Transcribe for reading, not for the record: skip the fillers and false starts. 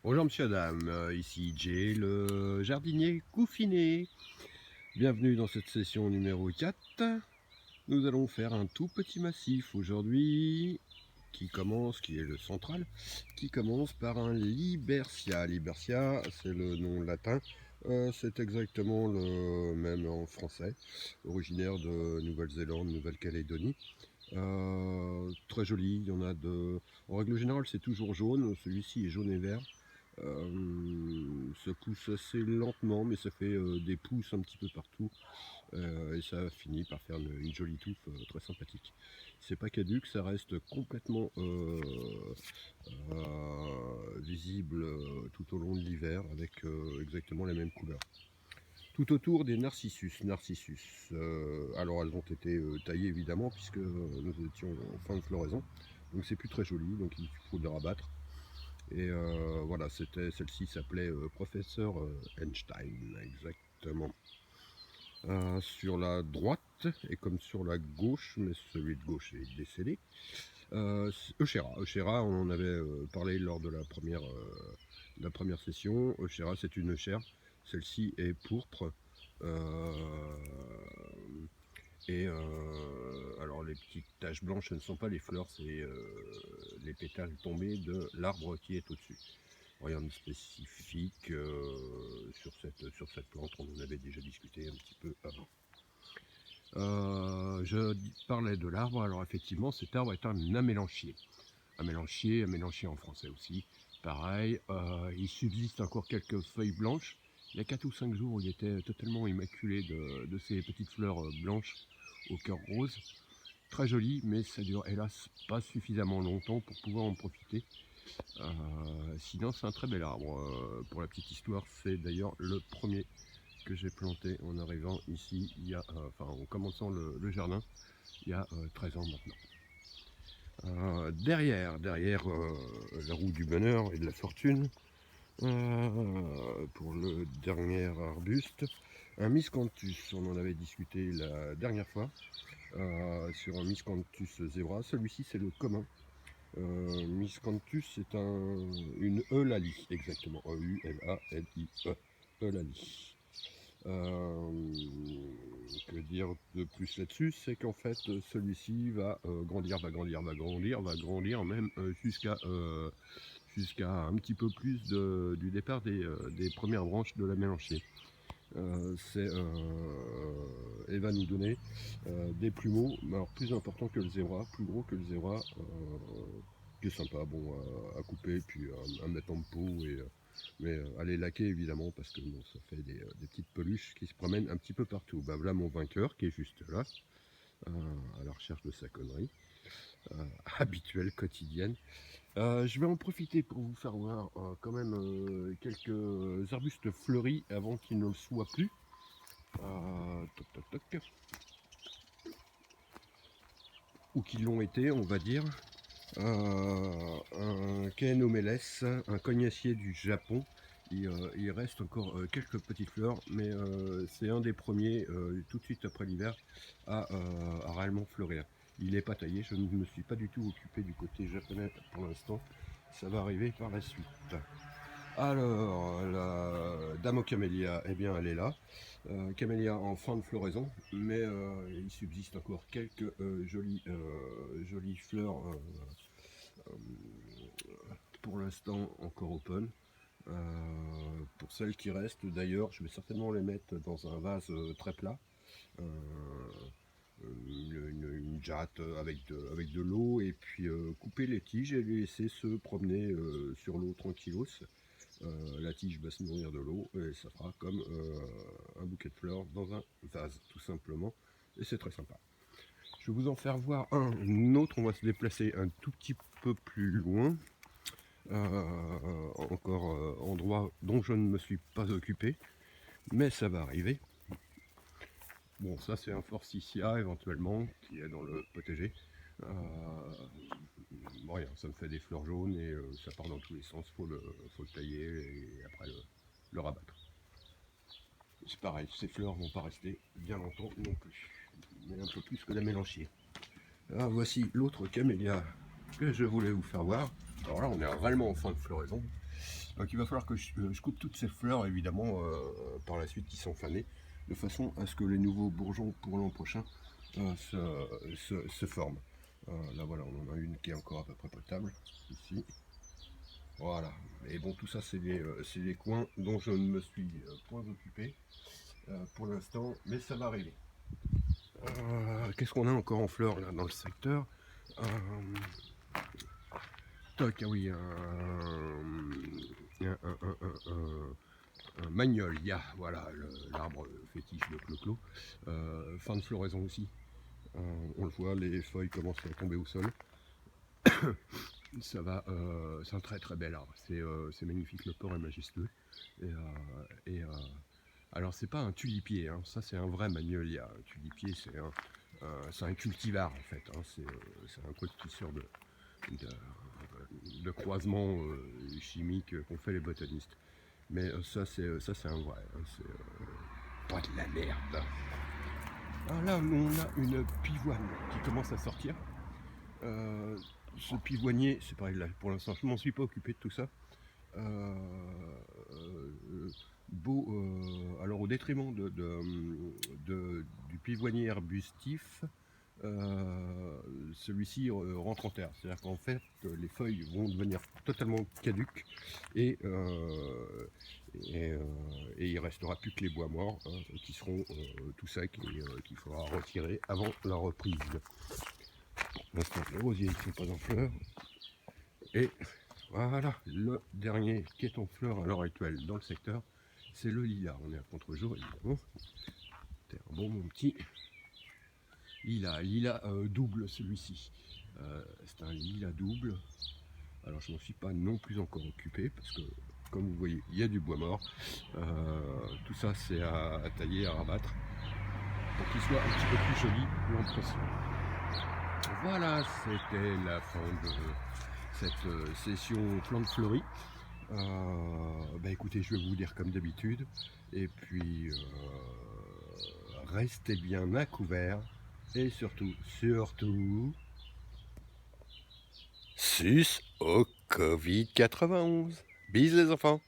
Bonjour monsieur, dame, ici Jay, le jardinier Coufiné. Bienvenue dans cette session numéro 4. Nous allons faire un tout petit massif aujourd'hui qui est le central, qui commence par un Libertia. Libertia, c'est le nom latin, c'est exactement le même en français, originaire de Nouvelle-Zélande, Nouvelle-Calédonie. Très joli, il y en a de... En règle générale, c'est toujours jaune, celui-ci est jaune et vert. Ça pousse assez lentement, mais ça fait des pousses un petit peu partout, et ça finit par faire une jolie touffe très sympathique. C'est pas caduc, ça reste complètement visible tout au long de l'hiver avec exactement la même couleur. Tout autour des narcissus. Alors elles ont été taillées évidemment puisque nous étions en fin de floraison, donc c'est plus très joli, donc il faut les rabattre. Et voilà, celle-ci s'appelait Professeur Einstein, exactement. Sur la droite, et comme sur la gauche, mais celui de gauche est décédé, Euchera. Euchera, on en avait parlé lors de la première session. Euchera, c'est une euchère. Celle-ci est pourpre. Euh, et alors les petites taches blanches, ce ne sont pas les fleurs, c'est les pétales tombés de l'arbre qui est au-dessus. Rien de spécifique sur cette plante, on en avait déjà discuté un petit peu avant. Je parlais de l'arbre, alors effectivement cet arbre est un amélanchier. Amélanchier en français aussi, pareil. Il subsiste encore quelques feuilles blanches. Il y a 4 ou 5 jours, il était totalement immaculé de ces petites fleurs blanches au cœur rose. Très joli, mais ça dure hélas pas suffisamment longtemps pour pouvoir en profiter. Sinon c'est un très bel arbre. Pour la petite histoire, c'est d'ailleurs le premier que j'ai planté en arrivant ici, en commençant le jardin, il y a 13 ans maintenant. Derrière la roue du bonheur et de la fortune, pour le dernier arbuste, un miscanthus. On en avait discuté la dernière fois sur un miscanthus zebra. Celui-ci, c'est le commun. Miscanthus, c'est une eulalie, exactement. E-U-L-A-L-I-E. Eulalie. Que dire de plus là-dessus, c'est qu'en fait celui-ci va grandir, même jusqu'à un petit peu plus du départ des premières branches de la mélanchier. Et va nous donner des plumeaux, alors plus importants que le zébra, plus gros que le zébra, qui est sympa, bon à couper puis à mettre en pot mais à les laquer évidemment parce que bon, ça fait des petites peluches qui se promènent un petit peu partout. Bah voilà mon vainqueur qui est juste là, à la recherche de sa connerie habituelle, quotidienne. Je vais en profiter pour vous faire voir quand même quelques arbustes fleuris avant qu'ils ne le soient plus. Toc toc toc. Ou qu'ils l'ont été, on va dire. Un Caenomélès, un cognacier du Japon. Il reste encore quelques petites fleurs, mais c'est un des premiers, tout de suite après l'hiver, à réellement fleurir. Il n'est pas taillé, je ne me suis pas du tout occupé du côté japonais pour l'instant. Ça va arriver par la suite. Alors, la dame aux camélias, eh bien elle est là. Camélia en fin de floraison, mais il subsiste encore quelques jolies fleurs euh, pour l'instant encore open. Pour celles qui restent d'ailleurs, je vais certainement les mettre dans un vase très plat. Euh, une jatte avec de l'eau et puis couper les tiges et les laisser se promener sur l'eau tranquillos. La tige va se nourrir de l'eau et ça fera comme un bouquet de fleurs dans un vase tout simplement, et c'est très sympa. Je vais vous en faire voir un autre, on va se déplacer un tout petit peu plus loin, encore endroit dont je ne me suis pas occupé, mais ça va arriver. Bon, ça c'est un forsythia éventuellement qui est dans le potager. Rien, ça me fait des fleurs jaunes et ça part dans tous les sens, faut le tailler et après le rabattre. C'est pareil, ces fleurs vont pas rester bien longtemps non plus, mais un peu plus que la mélanchier. Ah, voici l'autre camélia que je voulais vous faire voir. Alors là, on est réellement en fin de floraison. Donc il va falloir que je coupe toutes ces fleurs évidemment par la suite qui sont fanées, de façon à ce que les nouveaux bourgeons pour l'an prochain se forment. Là voilà, on en a une qui est encore à peu près potable, ici. Voilà, et bon tout ça c'est des coins dont je ne me suis point occupé pour l'instant, mais ça va arriver. Qu'est-ce qu'on a encore en fleurs là dans le secteur? Toc, ah oui, un magnolia, voilà, l'arbre fétiche de Clo-Clo. Fin de floraison aussi. On le voit, les feuilles commencent à tomber au sol. Ça va, c'est un très très bel arbre, c'est magnifique, le port est majestueux. Alors c'est pas un tulipier, hein, ça c'est un vrai magnolia. Un tulipier c'est un cultivar en fait, hein, c'est un truc qui sort de croisement chimique qu'ont fait les botanistes. Mais ça c'est un vrai, hein, c'est pas de la merde. Ah, là on a une pivoine qui commence à sortir. Ce pivoinier, c'est pareil, là, pour l'instant je m'en suis pas occupé de tout ça. Alors au détriment du pivoinier arbustif, celui-ci rentre en terre. C'est-à-dire qu'en fait, les feuilles vont devenir totalement caduques et il restera plus que les bois morts hein, qui seront tout secs et qu'il faudra retirer avant la reprise. Pour l'instant, les rosiers ne sont pas en fleurs. Et voilà, le dernier qui est en fleurs à l'heure actuelle dans le secteur, c'est le lilas. On est à contre-jour évidemment. T'es un bon mon petit lilas double celui-ci. C'est un lilas double. Alors je m'en suis pas non plus encore occupé parce que comme vous voyez il y a du bois mort. Tout ça c'est à tailler, à rabattre pour qu'il soit un petit peu plus joli l'an prochain. Voilà, c'était la fin de cette session plantes fleuries. Bah écoutez, je vais vous dire comme d'habitude, et puis restez bien à couvert, et surtout, sus au Covid-91. Bisous les enfants.